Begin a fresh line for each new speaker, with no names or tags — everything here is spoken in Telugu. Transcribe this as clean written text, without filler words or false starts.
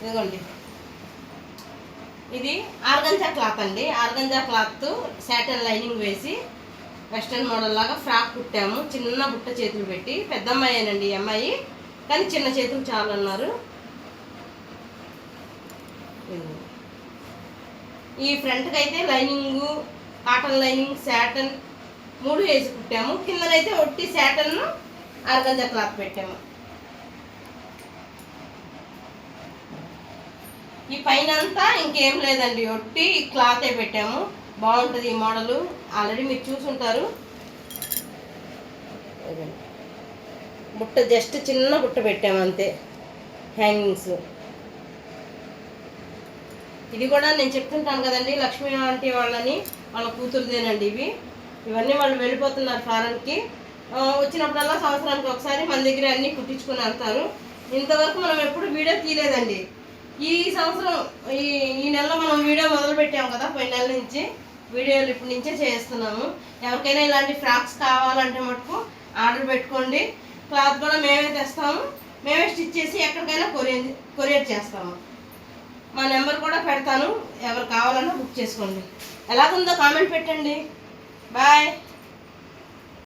ఇదిగోండి, ఇది ఆర్గంజా క్లాత్ అండి. ఆర్గంజా క్లాత్ సాటిన్ లైనింగ్ వేసి వెస్ట్రన్ మోడల్ లాగా ఫ్రాక్ కుట్టాము. చిన్న బుట్ట చేతులు పెట్టి. పెద్ద అమ్మాయేనండి ఈ అమ్మాయి, కానీ చిన్న చేతులు చాలు అన్నారు. ఈ ఫ్రంట్కి అయితే లైనింగు, కాటన్ లైనింగ్, సాటన్ 3 వేసి కుట్టాము. కిందనైతే ఒట్టి సాటన్ ఆర్గంజా క్లాత్ పెట్టాము. ఈ పైన అంతా ఇంకేం లేదండి, ఒట్టి క్లాతే పెట్టాము. బాగుంటుంది ఈ మోడలు. ఆల్రెడీ మీరు చూసుంటారు. బుట్ట జస్ట్ చిన్న బుట్ట పెట్టాము అంతే, హ్యాంగింగ్స్. ఇది కూడా నేను చెప్తుంటాను కదండి, లక్ష్మీ ఆంటీ వాళ్ళని, వాళ్ళ కూతురుదేనండి ఇవన్నీ వాళ్ళు వెళ్ళిపోతున్నారు ఫారెన్కి. వచ్చినప్పుడల్లా సంవత్సరానికి ఒకసారి మన దగ్గర అన్నీ కుట్టించుకొని వెళ్తారు. ఇంతవరకు మనం ఎప్పుడు వీడియో తీయలేదండి. ఈ సంవత్సరం ఈ నెలలో మనం వీడియో మొదలు పెట్టాము కదా, పోయిన నెల నుంచి వీడియోలు ఇప్పటి నుంచే చేస్తున్నాము. ఎవరికైనా ఇలాంటి ఫ్రాక్స్ కావాలంటే మటుకు ఆర్డర్ పెట్టుకోండి. క్లాత్ కూడా మేమే తెస్తాము, మేమే స్టిచ్ చేసి ఎక్కడికైనా కొరియర్ చేస్తాము. మా నెంబర్ కూడా పెడతాను, ఎవరు కావాలన్నా బుక్ చేసుకోండి. ఎలాగుందో కామెంట్ పెట్టండి. బాయ్.